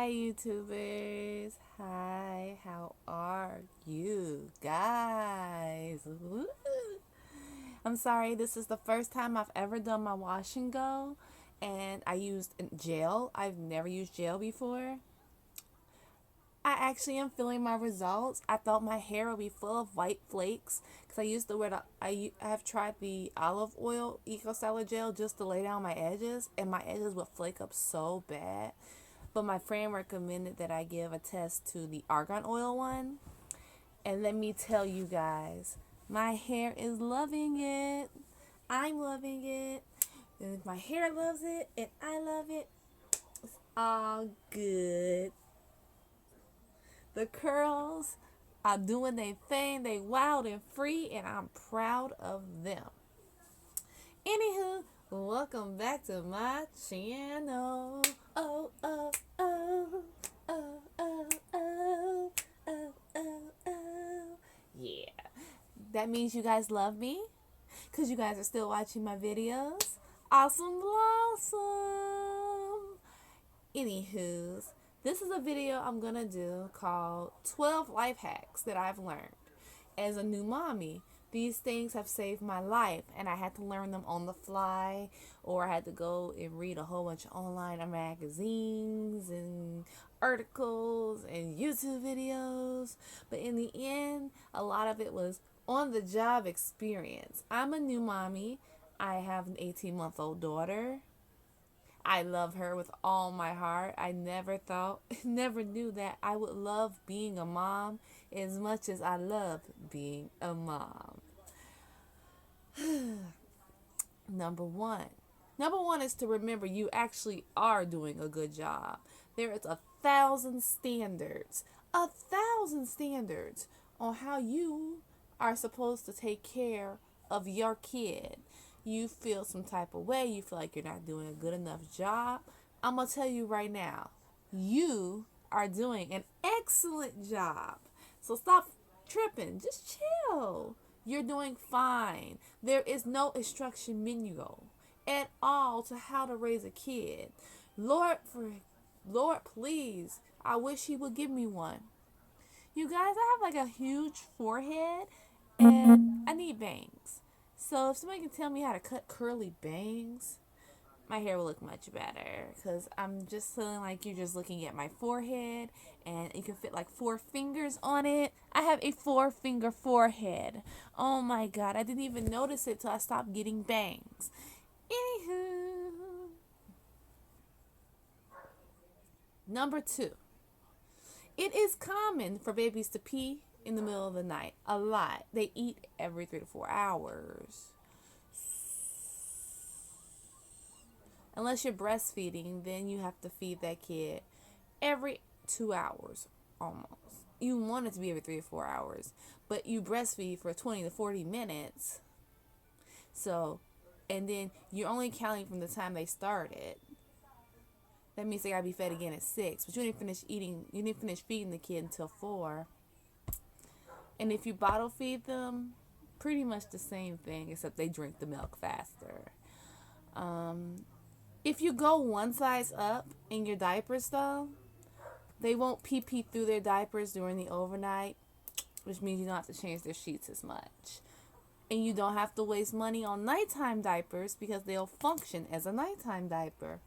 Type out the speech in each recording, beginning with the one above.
Hi, YouTubers. Hi, how are you guys? Woo. I'm sorry, this is the first time I've ever done my wash and go, and I used gel. I've never used gel before. I actually am feeling my results. I thought my hair would be full of white flakes because I used the word I have tried the olive oil eco styler gel just to lay down my edges, and my edges would flake up so bad. But my friend recommended that I give a test to the argan oil one. And let me tell you guys, my hair is loving it. I'm loving it. And my hair loves it, and I love it. It's all good. The curls are doing their thing. They wild and free, and I'm proud of them. Anywho, welcome back to my channel. Oh, oh, oh, oh, oh, oh, oh, oh, oh. Yeah, that means you guys love me because you guys are still watching my videos. Awesome blossom. Anywho's, this is a video I'm gonna do called 12 life hacks that I've learned as a new mommy. These things have saved my life, and I had to learn them on the fly, or I had to go and read a whole bunch of online magazines and articles and YouTube videos. But in the end, a lot of it was on the job experience. I'm a new mommy. I have an 18-month-old daughter. I love her with all my heart. I never thought, never knew that I would love being a mom as much as I love being a mom. Number one. Number one is to remember you actually are doing a good job. There is 1,000 standards, 1,000 standards on how you are supposed to take care of your kid. You feel some type of way, you feel like you're not doing a good enough job. I'm going to tell you right now, you are doing an excellent job. So stop tripping, just chill. You're doing fine. There is no instruction manual at all to how to raise a kid. Lord, please, I wish he would give me one. You guys, I have like a huge forehead and I need bangs. So if somebody can tell me how to cut curly bangs, my hair will look much better because I'm just feeling like you're just looking at my forehead and you can fit like 4 fingers on it. I have a 4-finger forehead. Oh my god, I didn't even notice it till I stopped getting bangs. Anywho, number 2. It is common for babies to pee in the middle of the night. A lot. They eat every 3 to 4 hours. Unless you're breastfeeding, then you have to feed that kid every 2 hours almost. You want it to be every 3 or 4 hours, but you breastfeed for 20 to 40 minutes. So, and then you're only counting from the time they started. That means they gotta be fed again at 6, but you didn't finish feeding the kid until 4. And if you bottle feed them, pretty much the same thing, except they drink the milk faster. If you go one size up in your diapers, though, they won't pee through their diapers during the overnight, which means you don't have to change their sheets as much. And you don't have to waste money on nighttime diapers because they'll function as a nighttime diaper.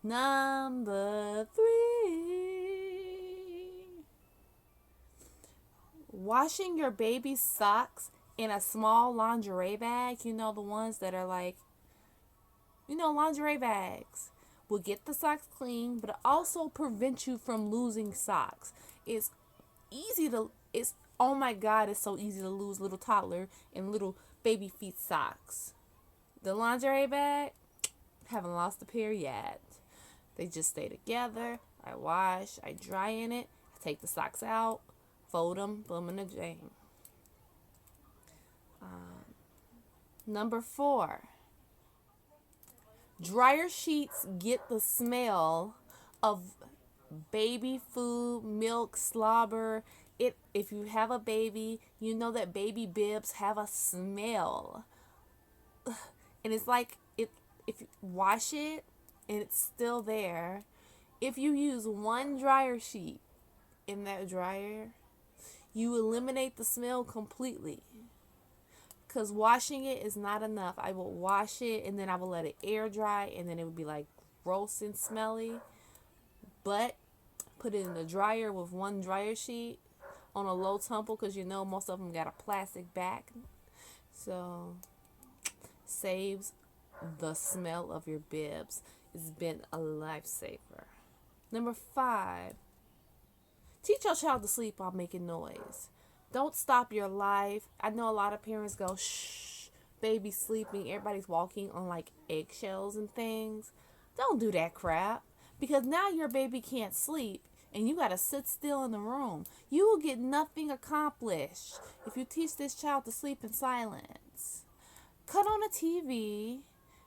Number 3. Washing your baby's socks in a small lingerie bag. You know, the ones that are like, lingerie bags. Will get the socks clean, but it also prevents you from losing socks. It's oh my god, it's so easy to lose little toddler and little baby feet socks. The lingerie bag, haven't lost a pair yet. They just stay together. I wash, I dry in it, I take the socks out, fold them, put them in the drain. Number 4. Dryer sheets get the smell of baby food, milk, slobber. If you have a baby, you know that baby bibs have a smell. And it's like if you wash it and it's still there, if you use one dryer sheet in that dryer, you eliminate the smell completely. Because washing it is not enough. I will wash it and then I will let it air dry, and then it would be like gross and smelly. But put it in the dryer with one dryer sheet on a low tempo, because you know most of them got a plastic back. So saves the smell of your bibs. It's been a lifesaver. Number 5, teach your child to sleep while making noise. Don't stop your life. I know a lot of parents go, shh, baby's sleeping. Everybody's walking on like eggshells and things. Don't do that crap, because now your baby can't sleep and you got to sit still in the room. You will get nothing accomplished if you teach this child to sleep in silence. Cut on a TV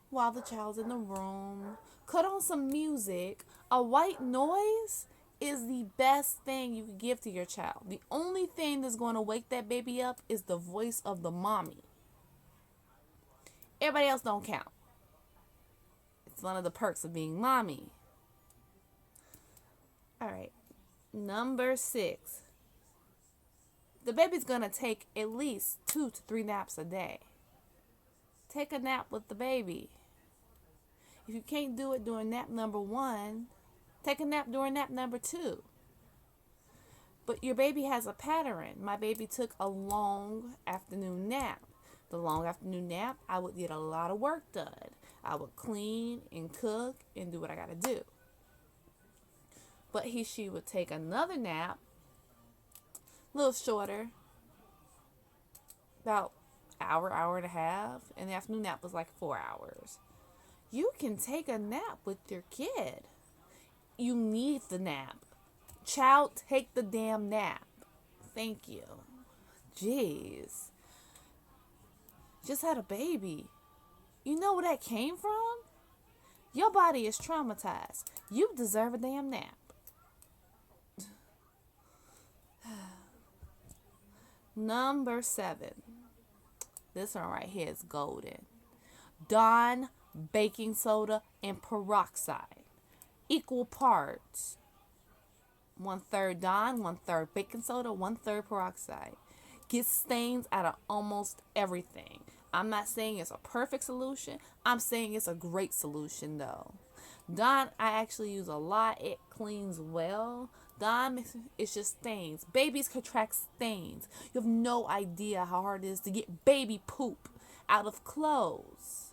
while the child's in the room. Cut on some music. A white noise is the best thing you can give to your child. The only thing that's going to wake that baby up is the voice of the mommy. Everybody else don't count. It's one of the perks of being mommy. All right. Number 6. The baby's going to take at least 2 to 3 naps a day. Take a nap with the baby. If you can't do it during nap number 1, take a nap during nap number 2. But your baby has a pattern. My baby took a long afternoon nap. The long afternoon nap, I would get a lot of work done. I would clean and cook and do what I got to do. But she would take another nap, a little shorter, about hour and a half, and the afternoon nap was like 4 hours. You can take a nap with your kid. You need the nap. Child, take the damn nap. Thank you. Jeez. Just had a baby. You know where that came from? Your body is traumatized. You deserve a damn nap. Number 7. This one right here is golden. Dawn baking soda and peroxide. Equal parts. 1/3 Dawn, 1/3 baking soda, 1/3 peroxide. Get stains out of almost everything. I'm not saying it's a perfect solution. I'm saying it's a great solution though. Dawn, I actually use a lot. It cleans well. Dawn, it's just stains. Babies contract stains. You have no idea how hard it is to get baby poop out of clothes.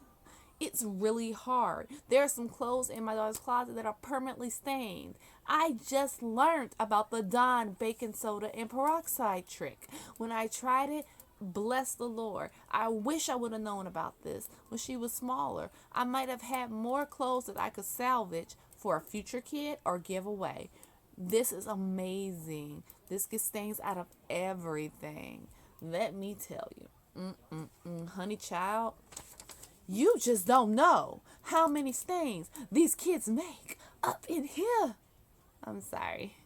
It's really hard. There are some clothes in my daughter's closet that are permanently stained. I just learned about the Dawn baking soda and peroxide trick. When I tried it, bless the Lord. I wish I would have known about this when she was smaller. I might have had more clothes that I could salvage for a future kid or give away. This is amazing. This gets stains out of everything. Let me tell you. Honey child, you just don't know how many stains these kids make up in here. I'm sorry.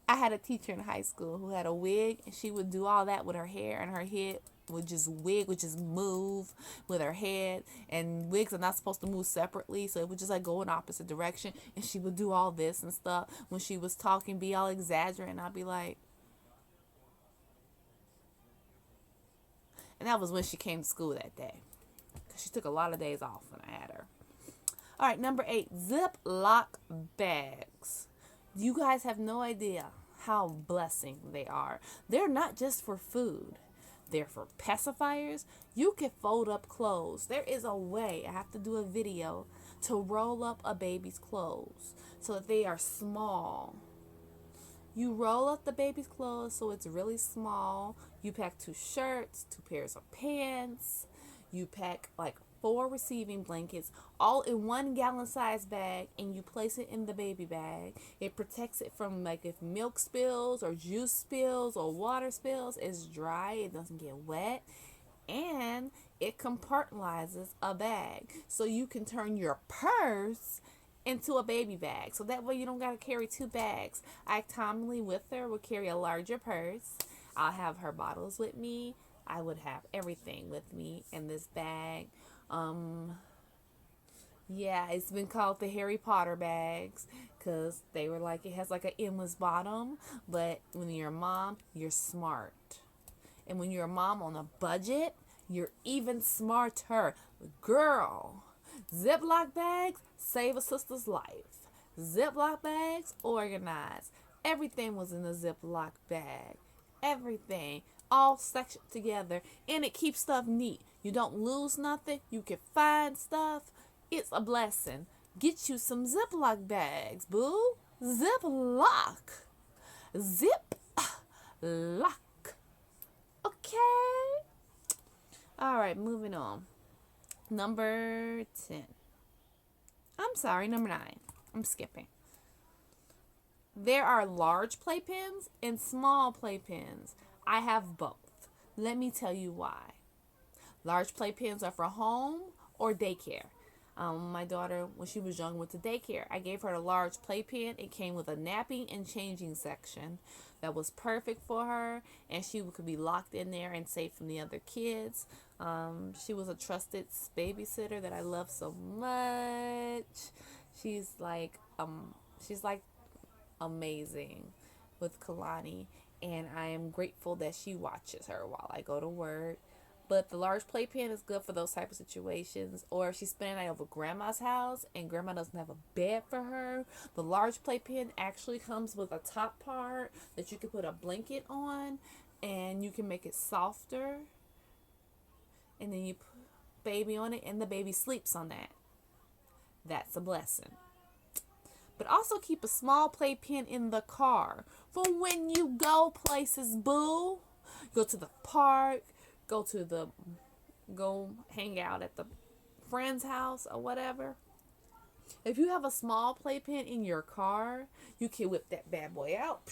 I had a teacher in high school who had a wig, and she would do all that with her hair, and her head would just move with her head, and wigs are not supposed to move separately, so it would just like go in opposite direction, and she would do all this and stuff. When she was talking, be all exaggerating, I'd be like, and that was when she came to school that day. She took a lot of days off when I had her. All right, number 8, Ziploc bags. You guys have no idea how blessing they are. They're not just for food. They're for pacifiers. You can fold up clothes. There is a way, I have to do a video, to roll up a baby's clothes so that they are small. You roll up the baby's clothes so it's really small. You pack 2 shirts, 2 pairs of pants. You pack like 4 receiving blankets, all in 1 gallon size bag, and you place it in the baby bag. It protects it from like if milk spills or juice spills or water spills. It's dry, it doesn't get wet, and it compartmentalizes a bag. So you can turn your purse into a baby bag. So that way you don't got to carry 2 bags. I commonly with her will carry a larger purse. I'll have her bottles with me. I would have everything with me in this bag. Yeah, it's been called the Harry Potter bags because they were like, it has like an endless bottom. But when you're a mom, you're smart. And when you're a mom on a budget, you're even smarter. Girl, Ziploc bags save a sister's life. Ziploc bags organized. Everything was in a Ziploc bag. Everything. All sectioned together. And it keeps stuff neat. You don't lose nothing. You can find stuff. It's a blessing. Get you some Ziploc bags, boo. Ziploc. Zip lock. Okay. All right, moving on. Number 10. I'm sorry, number 9. I'm skipping. There are large playpens and small playpens. I have both. Let me tell you why. Large playpens are for home or daycare. My daughter, when she was young, went to daycare. I gave her a large playpen. It came with a napping and changing section that was perfect for her, and she could be locked in there and safe from the other kids. She was a trusted babysitter that I love so much. She's like amazing with Kalani, and I am grateful that she watches her while I go to work. But the large playpen is good for those type of situations. Or if she's spending the night over grandma's house and grandma doesn't have a bed for her, the large playpen actually comes with a top part that you can put a blanket on, and you can make it softer. And then you put baby on it, and the baby sleeps on that. That's a blessing. But also keep a small playpen in the car for when you go places, boo. Go to the park, go hang out at the friend's house or whatever. If you have a small playpen in your car, you can whip that bad boy out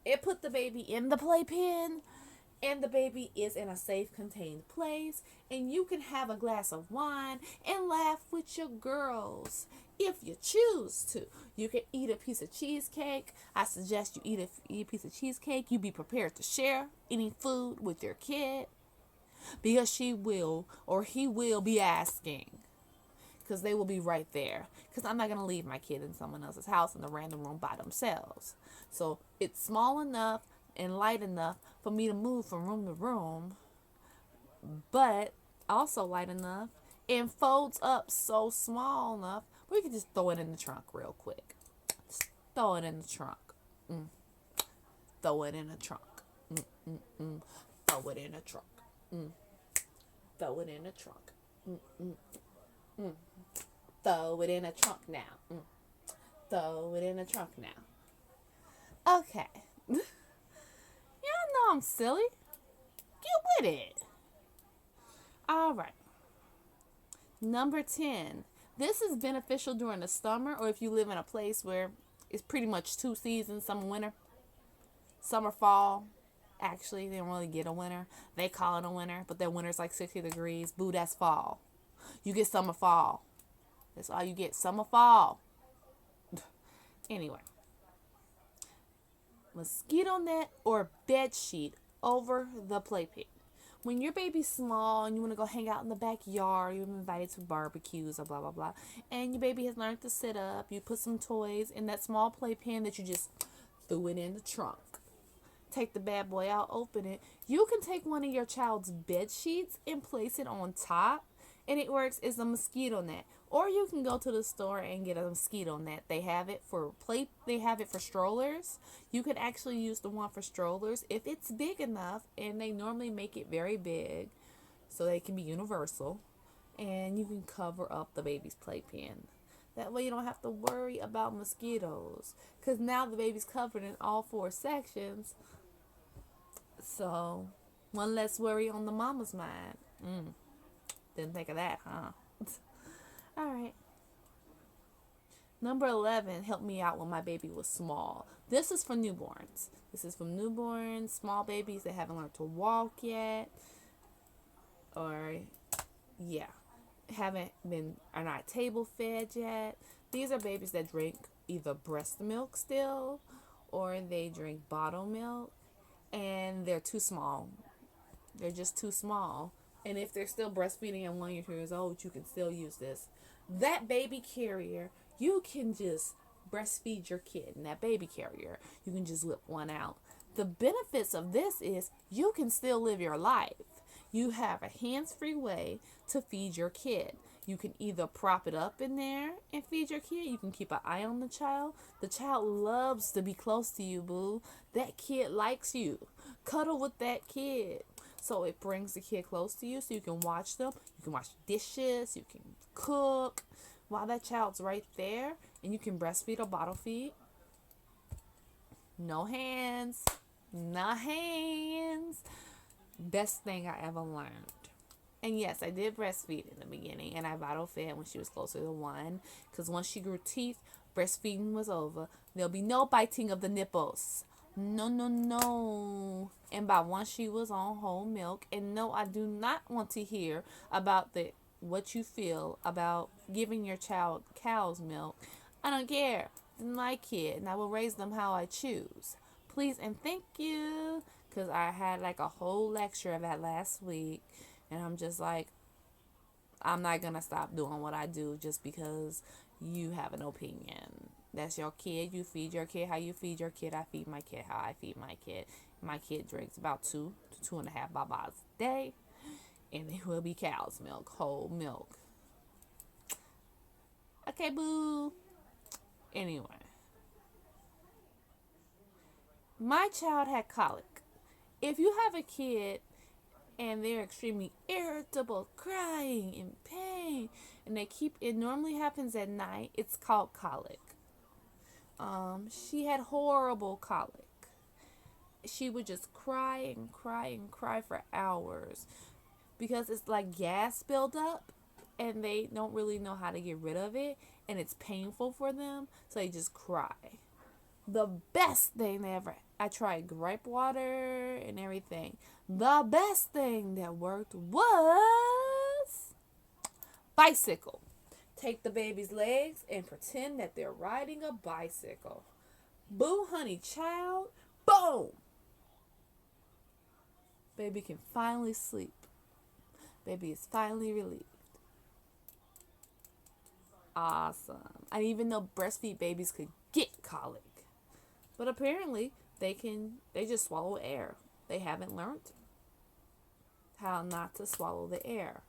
and put the baby in the playpen, and the baby is in a safe contained place, and you can have a glass of wine and laugh with your girls if you choose to. You can eat a piece of cheesecake. I suggest you eat a piece of cheesecake. You be prepared to share any food with your kid, because she will or he will be asking, because they will be right there, because I'm not going to leave my kid in someone else's house in a random room by themselves. So it's small enough and light enough for me to move from room to room, but also light enough and folds up so small enough we can just throw it in the trunk real quick. Just throw it in the trunk. Throw it in the trunk. Throw it in the trunk. Throw it in the trunk. Throw it in the trunk now. Throw it in the trunk now. Okay. Y'all know I'm silly. Get with it. All right. Number 10. This is beneficial during the summer, or if you live in a place where it's pretty much 2 seasons, summer, winter. Summer, fall. Actually, they don't really get a winter. They call it a winter, but their winter's like 60 degrees. Boo, that's fall. You get summer, fall. That's all you get. Summer, fall. Anyway. Mosquito net or bed sheet over the playpen. When your baby's small and you want to go hang out in the backyard, you're invited to barbecues or blah, blah, blah, and your baby has learned to sit up, you put some toys in that small playpen that you just threw it in the trunk. Take the bad boy out, open it. You can take one of your child's bed sheets and place it on top, and it works as a mosquito net. Or you can go to the store and get a mosquito net. They have it for strollers. You could actually use the one for strollers if it's big enough, and they normally make it very big so they can be universal, and you can cover up the baby's playpen. That way you don't have to worry about mosquitoes, because now the baby's covered in all 4 sections. So one less worry on the mama's mind. Didn't think of that, huh? All right. Number 11 helped me out when my baby was small. This is for newborns. This is from newborns, small babies that haven't learned to walk yet, or are not table fed yet. These are babies that drink either breast milk still, or they drink bottle milk, and they're too small. They're just too small. And if they're still breastfeeding at 1 or 2 years old, you can still use this. That baby carrier, you can just breastfeed your kid in that baby carrier. You can just whip one out. The benefits of this is you can still live your life. You have a hands-free way to feed your kid. You can either prop it up in there and feed your kid. You can keep an eye on the child. The child loves to be close to you, boo. That kid likes you. Cuddle with that kid. So it brings the kid close to you so you can watch them. You can wash dishes. You can cook while that child's right there. And you can breastfeed or bottle feed. No hands. No hands. Best thing I ever learned. And yes, I did breastfeed in the beginning, and I bottle fed when she was closer to 1. Because once she grew teeth, breastfeeding was over. There'll be no biting of the nipples. No, no, no. And by once she was on whole milk, and no, I do not want to hear about what you feel about giving your child cow's milk. I don't care. It's my kid, and I will raise them how I choose. Please and thank you. Because I had like a whole lecture of that last week. And I'm just like, I'm not going to stop doing what I do just because you have an opinion. That's your kid. You feed your kid how you feed your kid. I feed my kid how I feed my kid. My kid drinks about 2 to 2.5 babas a day. And it will be cow's milk, whole milk. Okay, boo. Anyway. My child had colic. If you have a kid and they're extremely irritable, crying, in pain, and it normally happens at night, it's called colic. She had horrible colic. She would just cry and cry and cry for hours because it's like gas buildup and they don't really know how to get rid of it, and it's painful for them, so they just cry. The best thing I tried gripe water and everything. The best thing that worked was bicycle. Take the baby's legs and pretend that they're riding a bicycle. Boo, honey, child. Boom. Baby can finally sleep. Baby is finally relieved. Awesome. I didn't even know breastfeed babies could get colic. But apparently they just swallow air. They haven't learned how not to swallow the air.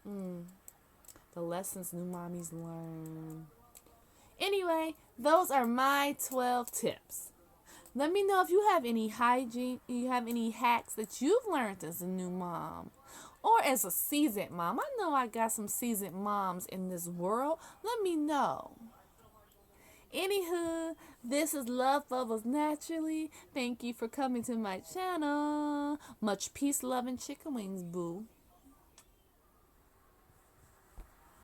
The lessons new mommies learn. Anyway, those are my 12 tips. Let me know if you have any hacks that you've learned as a new mom or as a seasoned mom. I know I got some seasoned moms in this world. Let me know. Anywho, this is Love Bubbles Naturally. Thank you for coming to my channel. Much peace, love, and chicken wings, boo.